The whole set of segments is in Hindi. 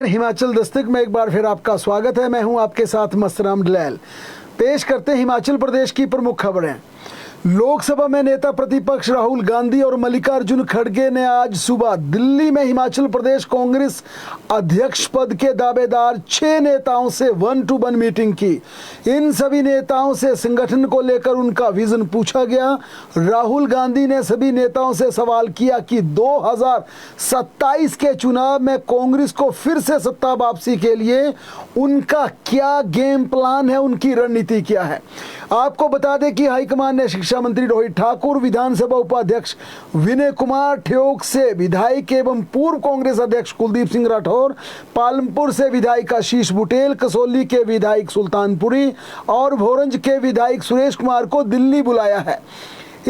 हिमाचल दस्तक में एक बार फिर आपका स्वागत है। मैं हूं आपके साथ मस्तराम डलैल। पेश करते हैं हिमाचल प्रदेश की प्रमुख खबरें। लोकसभा में नेता प्रतिपक्ष राहुल गांधी और मल्लिकार्जुन खड़गे ने आज सुबह दिल्ली में हिमाचल प्रदेश कांग्रेस अध्यक्ष पद के दावेदार 6 नेताओं से 1-to-1 मीटिंग की। इन सभी नेताओं से संगठन को लेकर उनका विजन पूछा गया। राहुल गांधी ने सभी नेताओं से सवाल किया कि 2027 के चुनाव में कांग्रेस को फिर से सत्ता वापसी के लिए उनका क्या गेम प्लान है, उनकी रणनीति क्या है। आपको बता दें कि हाईकमान ने शिक्षा मंत्री रोहित ठाकुर, विधानसभा उपाध्यक्ष विनय कुमार ठियोग से विधायक एवं पूर्व कांग्रेस अध्यक्ष कुलदीप सिंह राठौर, पालमपुर से विधायक आशीष बुटेल, कसौली के विधायक सुल्तानपुरी और भोरंज के विधायक सुरेश कुमार को दिल्ली बुलाया है।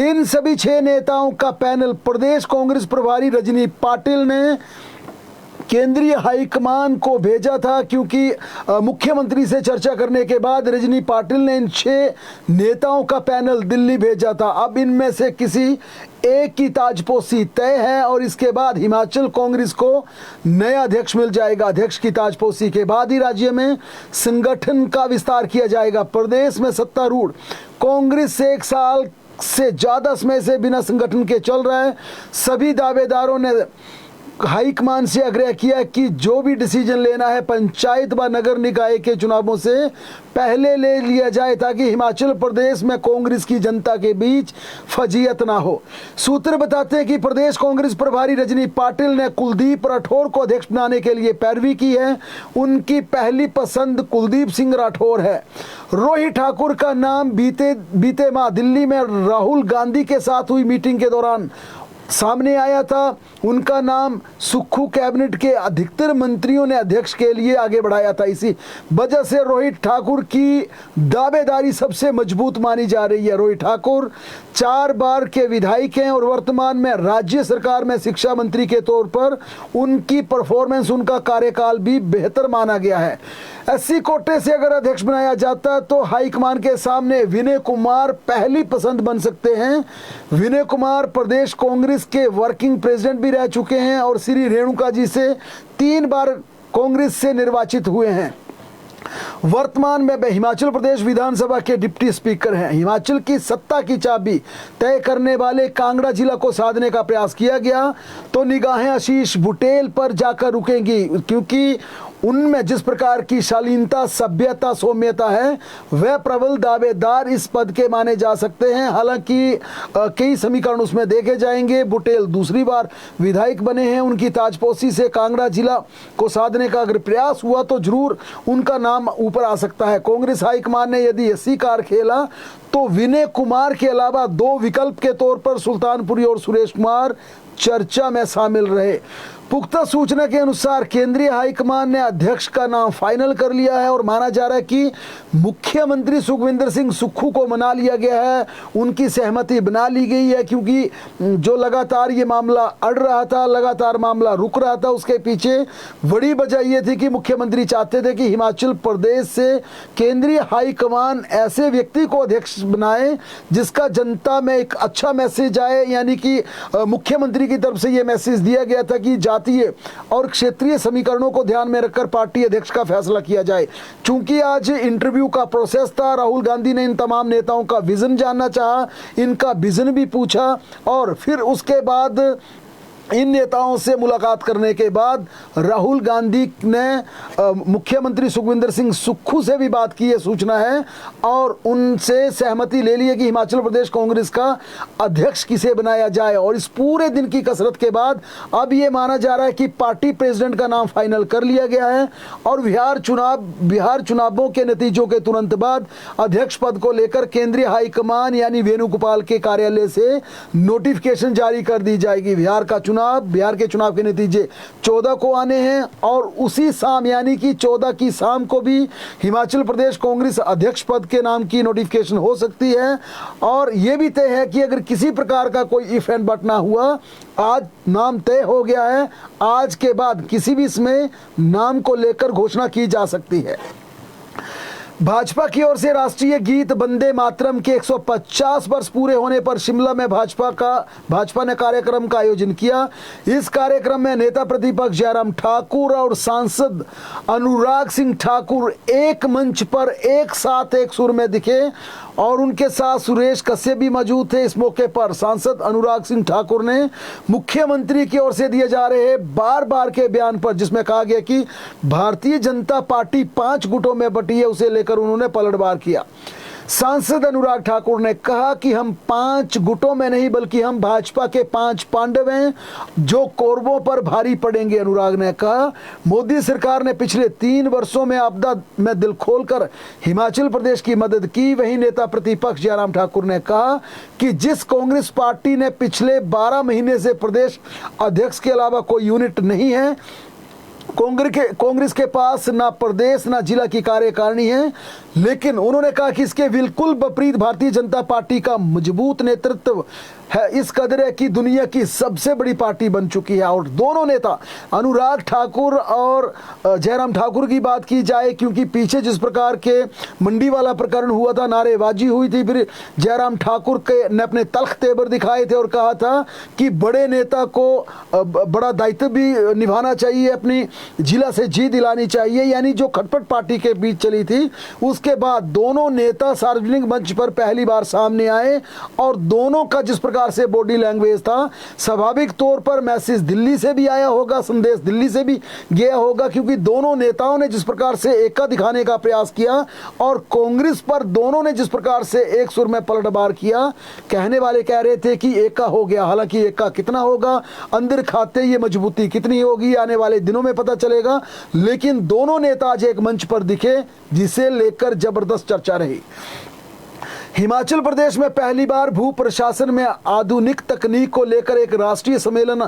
इन सभी 6 नेताओं का पैनल प्रदेश कांग्रेस प्रभारी रजनी पाटिल ने केंद्रीय हाईकमान को भेजा था, क्योंकि मुख्यमंत्री से चर्चा करने के बाद रजनी पाटिल ने इन 6 नेताओं का पैनल दिल्ली भेजा था। अब इनमें से किसी एक की ताजपोशी तय है और इसके बाद हिमाचल कांग्रेस को नया अध्यक्ष मिल जाएगा। अध्यक्ष की ताजपोशी के बाद ही राज्य में संगठन का विस्तार किया जाएगा। प्रदेश में सत्तारूढ़ कांग्रेस से 1 साल से ज्यादा समय से बिना संगठन के चल रहा है। सभी दावेदारों ने हाईकमान से आग्रह किया कि जो भी डिसीजन लेना है पंचायत व नगर निकाय के चुनावों से पहले ले लिया जाए, ताकि हिमाचल प्रदेश में कांग्रेस की जनता के बीच फजीयत ना हो। सूत्र बताते हैं कि प्रदेश कांग्रेस प्रभारी रजनी पाटिल ने कुलदीप राठौर को अध्यक्ष बनाने के लिए पैरवी की है। उनकी पहली पसंद कुलदीप सिंह राठौर है। रोहित ठाकुर का नाम बीते माह दिल्ली में राहुल गांधी के साथ हुई मीटिंग के दौरान सामने आया था। उनका नाम सुक्खू कैबिनेट के अधिकतर मंत्रियों ने अध्यक्ष के लिए आगे बढ़ाया था। इसी वजह से रोहित ठाकुर की दावेदारी सबसे मजबूत मानी जा रही है। रोहित ठाकुर 4 बार के विधायक हैं और वर्तमान में राज्य सरकार में शिक्षा मंत्री के तौर पर उनकी परफॉर्मेंस, उनका कार्यकाल भी बेहतर माना गया है। SC कोटे से अगर अध्यक्ष बनाया जाता है तो हाईकमान के सामने विनय कुमार पहली पसंद बन सकते हैं। विनय कुमार प्रदेश कांग्रेस के वर्किंग प्रेसिडेंट भी रह चुके हैं और श्री रेणुका जी से 3 बार कांग्रेस से निर्वाचित हुए हैं। वर्तमान में वे हिमाचल प्रदेश विधानसभा के डिप्टी स्पीकर हैं। हिमाचल की सत्ता की चाबी तय करने वाले कांगड़ा जिला को साधने का प्रयास किया गया तो निगाहें आशीष बुटेल पर जाकर रुकेंगी, क्योंकि उनमें जिस प्रकार की शालीनता, सभ्यता, सौम्यता है वह प्रबल दावेदार इस पद के माने जा सकते हैं। हालांकि कई समीकरण उसमें देखे जाएंगे। बुटेल दूसरी बार विधायक बने हैं। उनकी ताजपोशी से कांगड़ा जिला को साधने का अगर प्रयास हुआ तो जरूर उनका नाम ऊपर आ सकता है। कांग्रेस हाईकमान ने यदि SC कार्ड खेला तो विनय कुमार के अलावा 2 विकल्प के तौर पर सुल्तानपुरी और सुरेश कुमार चर्चा में शामिल रहे। पुख्ता सूचना के अनुसार केंद्रीय हाईकमान ने अध्यक्ष का नाम फाइनल कर लिया है और माना जा रहा है कि मुख्यमंत्री सुखविंदर सिंह सुक्खू को मना लिया गया है। उनकी सहमति बना ली गई है, क्योंकि जो लगातार ये मामला अड़ रहा था, लगातार मामला रुक रहा था, उसके पीछे बड़ी वजह ये थी कि मुख्यमंत्री चाहते थे कि हिमाचल प्रदेश से केंद्रीय हाईकमान ऐसे व्यक्ति को अध्यक्ष बनाए जिसका जनता में एक अच्छा मैसेज आए। यानी कि मुख्यमंत्री की तरफ से ये मैसेज दिया गया था कि जातीय और क्षेत्रीय समीकरणों को ध्यान में रखकर पार्टी अध्यक्ष का फैसला किया जाए। चूंकि आज इंटरव्यू का प्रोसेस था, राहुल गांधी ने इन तमाम नेताओं का विजन जानना चाहा, इनका विजन भी पूछा और फिर उसके बाद इन नेताओं से मुलाकात करने के बाद राहुल गांधी ने मुख्यमंत्री सुखविंदर सिंह सुक्खू से भी बात की है, सूचना है, और उनसे सहमति ले ली है कि हिमाचल प्रदेश कांग्रेस का अध्यक्ष किसे बनाया जाए। और इस पूरे दिन की कसरत के बाद अब ये माना जा रहा है कि पार्टी प्रेसिडेंट का नाम फाइनल कर लिया गया है और बिहार चुनावों के नतीजों के तुरंत बाद अध्यक्ष पद को लेकर केंद्रीय हाईकमान यानी वेणुगोपाल के कार्यालय से नोटिफिकेशन जारी कर दी जाएगी। बिहार के चुनाव के नतीजे 14 को आने हैं और उसी शाम यानी कि 14 की शाम को भी हिमाचल प्रदेश कांग्रेस अध्यक्ष पद के नाम की नोटिफिकेशन हो सकती है। और यह भी तय है कि अगर किसी प्रकार का कोई इफ एंड बट ना हुआ, आज नाम तय हो गया है। आज के बाद किसी भी समय नाम को लेकर घोषणा की जा सकती है। भाजपा की ओर से राष्ट्रीय गीत वंदे मातरम के 150 वर्ष पूरे होने पर शिमला में भाजपा ने कार्यक्रम का आयोजन किया। इस कार्यक्रम में नेता प्रतिपक्ष जयराम ठाकुर और सांसद अनुराग सिंह ठाकुर एक मंच पर एक साथ एक सुर में दिखे और उनके साथ सुरेश कश्यप भी मौजूद थे। इस मौके पर सांसद अनुराग सिंह ठाकुर ने मुख्यमंत्री की ओर से दिए जा रहे बार बार के बयान पर, जिसमें कहा गया कि भारतीय जनता पार्टी 5 गुटों में बटी है, उसे लेकर उन्होंने पलटवार किया। सांसद अनुराग ठाकुर ने कहा कि हम 5 गुटों में नहीं बल्कि हम भाजपा के 5 पांडव हैं जो कौरवों पर भारी पड़ेंगे। अनुराग ने कहा मोदी सरकार ने पिछले 3 वर्षों में आपदा में दिल खोलकर हिमाचल प्रदेश की मदद की। वहीं नेता प्रतिपक्ष जयराम ठाकुर ने कहा कि जिस कांग्रेस पार्टी ने पिछले 12 महीने से प्रदेश अध्यक्ष के अलावा कोई यूनिट नहीं है, कांग्रेस के पास ना प्रदेश ना जिला की कार्यकारिणी है, लेकिन उन्होंने कहा कि इसके बिल्कुल विपरीत भारतीय जनता पार्टी का मजबूत नेतृत्व है, इस कदर है कि दुनिया की सबसे बड़ी पार्टी बन चुकी है। और दोनों नेता अनुराग ठाकुर और जयराम ठाकुर की बात की जाए, क्योंकि पीछे जिस प्रकार के मंडी वाला प्रकरण हुआ था, नारेबाजी हुई थी, फिर जयराम ठाकुर ने अपने तल्ख तेवर दिखाए थे और कहा था कि बड़े नेता को बड़ा दायित्व भी निभाना चाहिए, अपनी जिला से जीत दिलानी चाहिए, यानी जो खटपट पार्टी के बीच चली थी। उसके बाद दोनों नेता सार्वजनिक मंच पर पहली बार सामने आए और दोनों का जिस प्रकार से बॉडी लैंग्वेज था, स्वाभाविक तौर पर मैसेज दिल्ली से भी आया होगा, संदेश दिल्ली से भी गया होगा, क्योंकि दोनों नेताओं ने जिस प्रकार से एका दिखाने का प्रयास किया और कांग्रेस पर दोनों ने जिस प्रकार से एक सुर में पलटवार किया। कहने वाले कह रहे थे कि एका हो गया, हालांकि एका कितना होगा, अंदर खाते ये मजबूती कितनी होगी, आने वाले दिनों में पता चलेगा। लेकिन दोनों नेता आज एक मंच पर दिखे, जिसे लेकर जबरदस्त चर्चा रही। हिमाचल प्रदेश में पहली बार भू प्रशासन में आधुनिक तकनीक को लेकर एक राष्ट्रीय सम्मेलन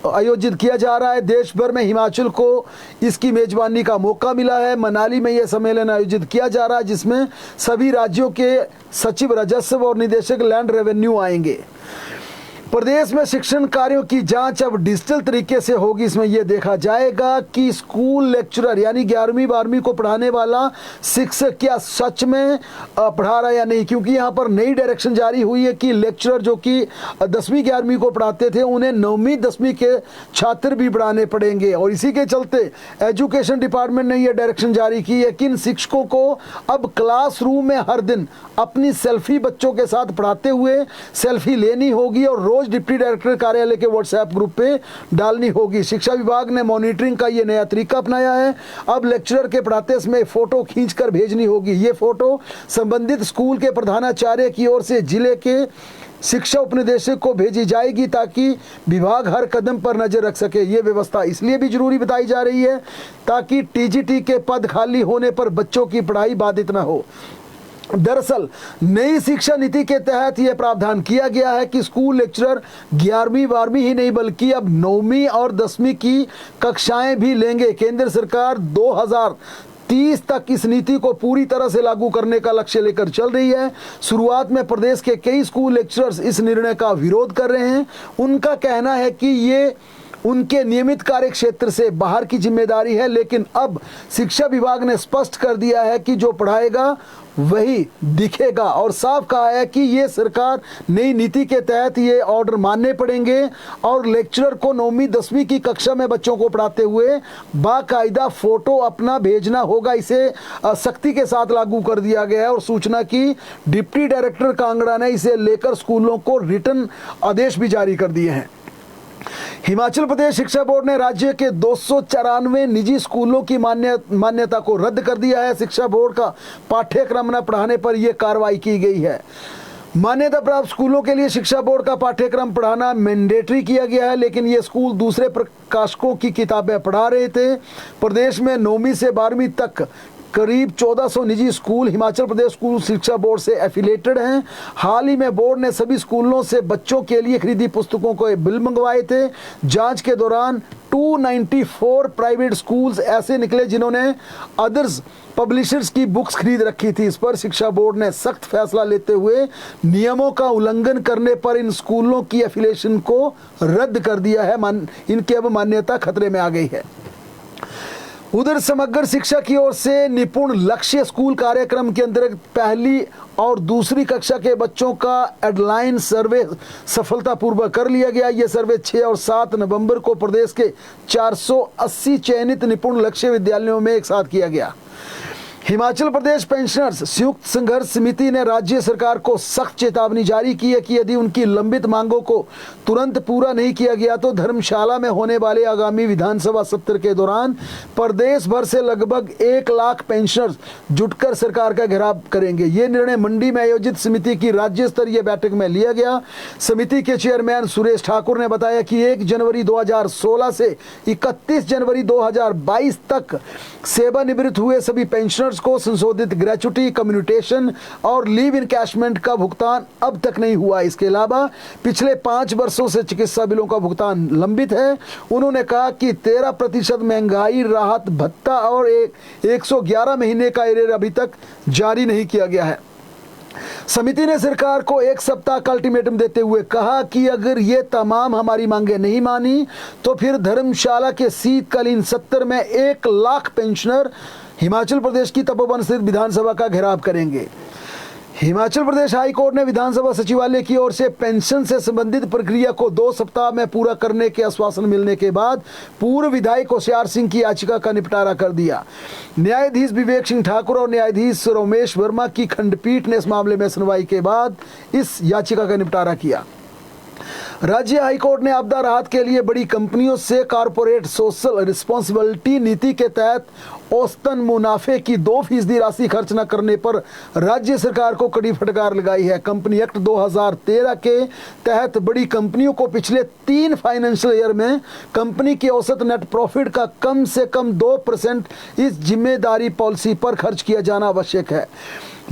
आयोजित किया जा रहा है। देश भर में हिमाचल को इसकी मेजबानी का मौका मिला है। मनाली में यह सम्मेलन आयोजित किया जा रहा है, जिसमें सभी राज्यों के सचिव राजस्व और निदेशक लैंड रेवेन्यू आएंगे। प्रदेश में शिक्षण कार्यों की जांच अब डिजिटल तरीके से होगी। इसमें यह देखा जाएगा कि स्कूल लेक्चरर यानी 11वीं 12वीं को पढ़ाने वाला शिक्षक क्या सच में पढ़ा रहा है या नहीं, क्योंकि यहाँ पर नई डायरेक्शन जारी हुई है कि लेक्चरर जो कि 10वीं 11वीं को पढ़ाते थे, उन्हें 9वीं 10वीं के छात्र भी पढ़ाने पड़ेंगे। और इसी के चलते एजुकेशन डिपार्टमेंट ने यह डायरेक्शन जारी की है कि इन शिक्षकों को अब क्लासरूम में हर दिन अपनी सेल्फी बच्चों के साथ पढ़ाते हुए सेल्फी लेनी होगी और रोज डिप्टी डायरेक्टर कार्यालय के व्हाट्सएप ग्रुप पे डालनी होगी। शिक्षा विभाग ने मॉनिटरिंग का ये नया तरीका अपनाया है। अब लेक्चरर के पढ़ाते समय फोटो खींचकर भेजनी होगी। ये फोटो संबंधित स्कूल के प्रधानाचार्य की ओर से जिले के शिक्षा उपनिदेशक को भेजी जाएगी, ताकि विभाग हर कदम पर नजर रख सके। ये व्यवस्था इसलिए भी जरूरी बताई जा रही है ताकि टीजीटी के पद खाली होने पर बच्चों की पढ़ाई बाधित न हो। दरअसल नई शिक्षा नीति के तहत यह प्रावधान किया गया है कि स्कूल लेक्चरर 11वीं 12वीं ही नहीं बल्कि अब 9वीं और 10वीं की कक्षाएं भी लेंगे। केंद्र सरकार 2030 तक इस नीति को पूरी तरह से लागू करने का लक्ष्य लेकर चल रही है। शुरुआत में प्रदेश के कई स्कूल लेक्चरर्स इस निर्णय का विरोध कर रहे हैं। उनका कहना है कि ये उनके नियमित कार्य क्षेत्र से बाहर की जिम्मेदारी है, लेकिन अब शिक्षा विभाग ने स्पष्ट कर दिया है कि जो पढ़ाएगा वही दिखेगा और साफ कहा है कि ये सरकार नई नीति के तहत ये ऑर्डर मानने पड़ेंगे और लेक्चरर को 9वीं 10वीं की कक्षा में बच्चों को पढ़ाते हुए बाकायदा फोटो अपना भेजना होगा। इसे सख्ती के साथ लागू कर दिया गया है और सूचना की डिप्टी डायरेक्टर कांगड़ा ने इसे लेकर स्कूलों को रिटर्न आदेश भी जारी कर दिए हैं। हिमाचल प्रदेश शिक्षा बोर्ड ने राज्य के 294 निजी स्कूलों की मान्यता को रद्द कर दिया है। शिक्षा बोर्ड का पाठ्यक्रम न पढ़ाने पर यह कार्रवाई की गई है। मान्यता प्राप्त स्कूलों के लिए शिक्षा बोर्ड का पाठ्यक्रम पढ़ाना मैंडेटरी किया गया है, लेकिन ये स्कूल दूसरे प्रकाशकों की किताबें पढ़ा रहे थे। प्रदेश में 9वीं से 12वीं तक करीब 1400 निजी स्कूल हिमाचल प्रदेश स्कूल शिक्षा बोर्ड से एफिलेटेड हैं। हाल ही में बोर्ड ने सभी स्कूलों से बच्चों के लिए खरीदी पुस्तकों को बिल मंगवाए थे। जांच के दौरान 294 प्राइवेट स्कूल्स ऐसे निकले जिन्होंने अदर्स पब्लिशर्स की बुक्स खरीद रखी थी। इस पर शिक्षा बोर्ड ने सख्त फैसला लेते हुए नियमों का उल्लंघन करने पर इन स्कूलों की एफिलिएशन को रद्द कर दिया है। इनकी अब मान्यता खतरे में आ गई है। उधर समग्र शिक्षा की ओर से निपुण लक्ष्य स्कूल कार्यक्रम के अंतर्गत पहली और दूसरी कक्षा के बच्चों का एडलाइन सर्वे सफलतापूर्वक कर लिया गया। यह सर्वे 6 और 7 नवंबर को प्रदेश के 480 चयनित निपुण लक्ष्य विद्यालयों में एक साथ किया गया। हिमाचल प्रदेश पेंशनर्स संयुक्त संघर्ष समिति ने राज्य सरकार को सख्त चेतावनी जारी की है कि यदि उनकी लंबित मांगों को तुरंत पूरा नहीं किया गया तो धर्मशाला में होने वाले आगामी विधानसभा सत्र के दौरान प्रदेश भर से लगभग 1 लाख पेंशनर्स जुटकर सरकार का घेराव करेंगे। ये निर्णय मंडी में आयोजित समिति की राज्य स्तरीय बैठक में लिया गया। समिति के चेयरमैन सुरेश ठाकुर ने बताया कि 1 जनवरी 2016 से 31 जनवरी 2022 तक सेवानिवृत्त हुए सभी पेंशनर्स को संशोधित ग्रेच्युटी, कम्युटेशन और लीव इनकैशमेंट का भुगतान अब तक नहीं हुआ। इसके अलावा पिछले 5 वर्षों से चिकित्सा बिलों का भुगतान लंबित है। उन्होंने कहा कि 13% महंगाई राहत भत्ता और 111 महीने का एरियर अभी तक जारी नहीं किया गया है। समिति ने सरकार को 1 सप्ताह का अल्टीमेटम देते हुए कहा कि अगर ये तमाम हमारी मांगें नहीं मानी तो फिर धर्मशाला के शीतकालीन सत्र में 1 लाख पेंशनर हिमाचल प्रदेश की तपोवन स्थित विधानसभा का घेराव करेंगे। हिमाचल प्रदेश हाई कोर्ट ने विधानसभा सचिवालय की ओर से पेंशन से संबंधित प्रक्रिया को 2 सप्ताह में पूरा करने के आश्वासन मिलने के बाद पूर्व विधायक होशियार सिंह की याचिका का निपटारा कर दिया। न्यायाधीश विवेक सिंह ठाकुर और न्यायाधीश रोमेश वर्मा की खंडपीठ ने इस मामले में सुनवाई के बाद इस याचिका का निपटारा किया। राज्य हाईकोर्ट ने आपदा राहत के लिए बड़ी कंपनियों से कॉर्पोरेट सोशल रिस्पॉन्सिबिलिटी नीति के तहत औसतन मुनाफे की 2% राशि खर्च न करने पर राज्य सरकार को कड़ी फटकार लगाई है। कंपनी एक्ट 2013 के तहत बड़ी कंपनियों को पिछले 3 फाइनेंशियल ईयर में कंपनी के औसत नेट प्रॉफिट का कम से कम 2% इस जिम्मेदारी पॉलिसी पर खर्च किया जाना आवश्यक है।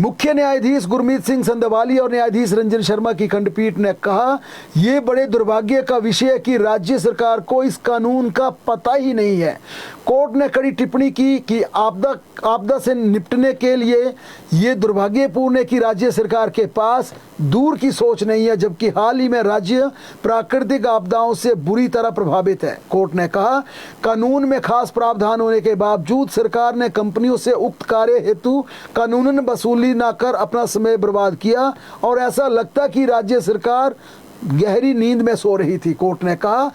मुख्य न्यायाधीश गुरमीत सिंह संधवाली और न्यायाधीश रंजन शर्मा की खंडपीठ ने कहा, ये बड़े दुर्भाग्य का विषय है कि राज्य सरकार को इस कानून का पता ही नहीं है। कोर्ट ने कड़ी टिप्पणी की कि आपदा से निपटने के लिए ये दुर्भाग्यपूर्ण है कि राज्य सरकार के पास दूर की सोच नहीं है, जबकि हाल ही में राज्य प्राकृतिक आपदाओं से बुरी तरह प्रभावित है। कोर्ट ने कहा, कानून में खास प्रावधान होने के बावजूद सरकार ने कंपनियों से उक्त कार्य हेतु कानूनन वसूली न कर अपना समय बर्बाद किया और ऐसा लगता कि राज्य सरकार गहरी नींद में सो रही थी। कोर्ट ने कहा,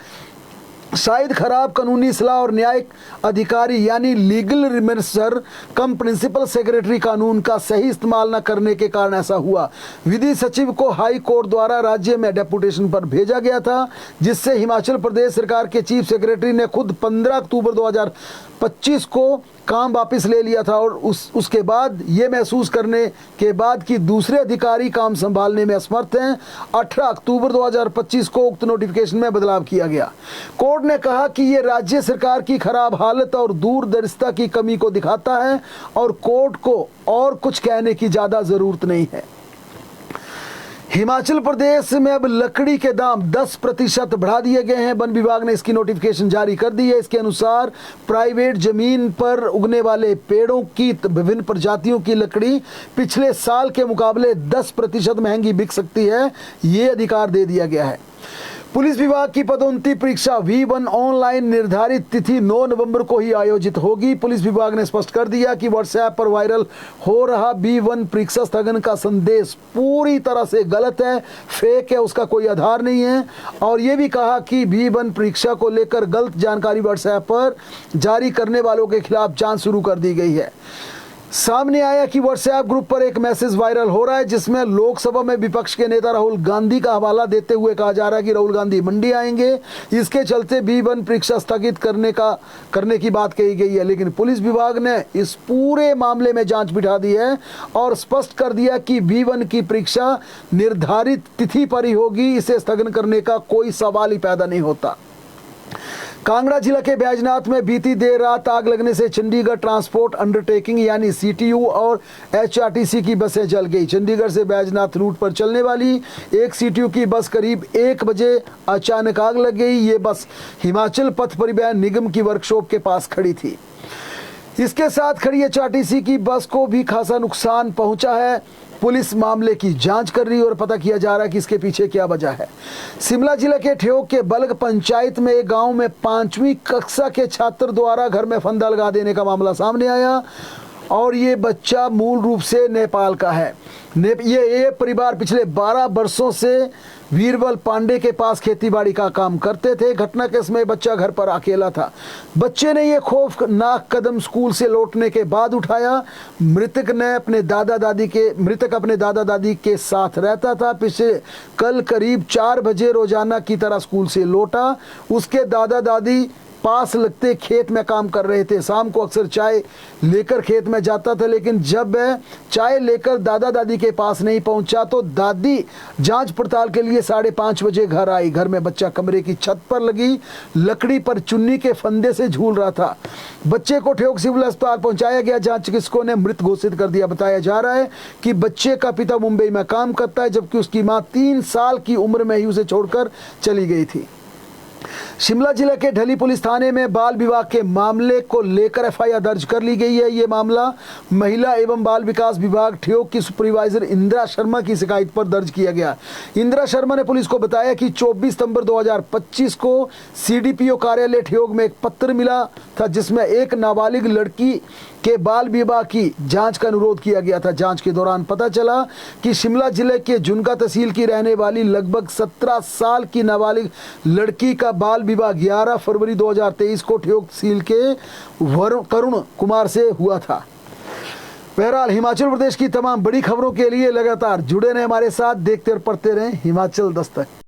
शायद खराब कानूनी सलाह और न्यायिक अधिकारी यानी लीगल रिमेंसर कम प्रिंसिपल सेक्रेटरी कानून का सही इस्तेमाल न करने के कारण ऐसा हुआ। विधि सचिव को हाई कोर्ट द्वारा राज्य में डेपुटेशन पर भेजा गया था, जिससे हिमाचल प्रदेश सरकार के चीफ सेक्रेटरी ने खुद 15 अक्टूबर 2025 को काम वापस ले लिया था और उसके बाद ये महसूस करने के बाद कि दूसरे अधिकारी काम संभालने में असमर्थ हैं, 18 अक्टूबर 2025 को उक्त नोटिफिकेशन में बदलाव किया गया। कोर्ट ने कहा कि ये राज्य सरकार की खराब हालत और दूरदर्शिता की कमी को दिखाता है और कोर्ट को और कुछ कहने की ज़्यादा ज़रूरत नहीं है। हिमाचल प्रदेश में अब लकड़ी के दाम 10% बढ़ा दिए गए हैं। वन विभाग ने इसकी नोटिफिकेशन जारी कर दी है। इसके अनुसार प्राइवेट जमीन पर उगने वाले पेड़ों की विभिन्न प्रजातियों की लकड़ी पिछले साल के मुकाबले 10% महंगी बिक सकती है, ये अधिकार दे दिया गया है। पुलिस विभाग की पदोन्नति परीक्षा V1 ऑनलाइन निर्धारित तिथि 9 नवंबर को ही आयोजित होगी। पुलिस विभाग ने स्पष्ट कर दिया कि व्हाट्सएप पर वायरल हो रहा V1 परीक्षा स्थगन का संदेश पूरी तरह से गलत है, फेक है, उसका कोई आधार नहीं है। और ये भी कहा कि V1 परीक्षा को लेकर गलत जानकारी व्हाट्सएप पर जारी करने वालों के खिलाफ जांच शुरू कर दी गई है। सामने आया कि व्हाट्सएप ग्रुप पर एक मैसेज वायरल हो रहा है जिसमें लोकसभा में विपक्ष के नेता राहुल गांधी का हवाला देते हुए कहा जा रहा है कि राहुल गांधी मंडी आएंगे, इसके चलते V1 परीक्षा स्थगित करने की बात कही गई है। लेकिन पुलिस विभाग ने इस पूरे मामले में जांच बिठा दी है और स्पष्ट कर दिया कि V1 की परीक्षा निर्धारित तिथि पर ही होगी, इसे स्थगन करने का कोई सवाल ही पैदा नहीं होता। कांगड़ा जिला के बैजनाथ में बीती देर रात आग लगने से चंडीगढ़ ट्रांसपोर्ट अंडरटेकिंग यानी CTU और HRTC की बसें जल गई। चंडीगढ़ से बैजनाथ रूट पर चलने वाली एक CTU की बस करीब 1 बजे अचानक आग लग गई। ये बस हिमाचल पथ परिवहन निगम की वर्कशॉप के पास खड़ी थी। इसके साथ खड़ी HRTC की बस को भी खासा नुकसान पहुंचा है। पुलिस मामले की जांच कर रही है और पता किया जा रहा है कि इसके पीछे क्या वजह है। शिमला जिले के ठियोग के बल्ग पंचायत में एक गांव में 5वीं कक्षा के छात्र द्वारा घर में फंदा लगा देने का मामला सामने आया और ये बच्चा मूल रूप से नेपाल का है। ये परिवार पिछले 12 वर्षों से वीरबल पांडे के पास खेतीबाड़ी का काम करते थे। घटना के समय बच्चा घर पर अकेला था। बच्चे ने ये खौफनाक कदम स्कूल से लौटने के बाद उठाया। मृतक अपने दादा दादी के साथ रहता था। पिछले कल करीब 4 बजे रोजाना की तरह स्कूल से लौटा। उसके दादा दादी पास लगते खेत में काम कर रहे थे। शाम को अक्सर चाय लेकर खेत में जाता था, लेकिन जब वह चाय लेकर दादा दादी के पास नहीं पहुंचा तो दादी जांच पड़ताल के लिए 5:30 बजे घर आई। घर में बच्चा कमरे की छत पर लगी लकड़ी पर चुन्नी के फंदे से झूल रहा था। बच्चे को ठियोग सिविल अस्पताल पहुंचाया गया, जहां चिकित्सकों ने मृत घोषित कर दिया। बताया जा रहा है कि बच्चे का पिता मुंबई में काम करता है, जबकि उसकी मां 3 साल की उम्र में ही उसे छोड़कर चली गई थी। शिमला जिले के ढली पुलिस थाने में बाल विवाह के मामले को लेकर एफआईआर दर्ज कर ली गई है। ये मामला महिला एवं बाल विकास विभाग ठियोग की सुपरवाइजर इंदिरा शर्मा की शिकायत पर दर्ज किया गया। इंदिरा शर्मा ने पुलिस को बताया कि 24 सितंबर 2025 को सीडीपीओ कार्यालय ठियोग में एक पत्र मिला था, जिसमें एक नाबालिग लड़की के बाल विवाह की जांच का अनुरोध किया गया था। जांच के दौरान पता चला कि शिमला जिले के जुनका तहसील की रहने वाली लगभग 17 साल की नाबालिग लड़की का बाल विवाह 11 फरवरी 2023 को ठियोग तहसील के तरुण कुमार से हुआ था। बहरहाल हिमाचल प्रदेश की तमाम बड़ी खबरों के लिए लगातार जुड़े रहें हमारे साथ, देखते और पढ़ते रहें हिमाचल दस्तक।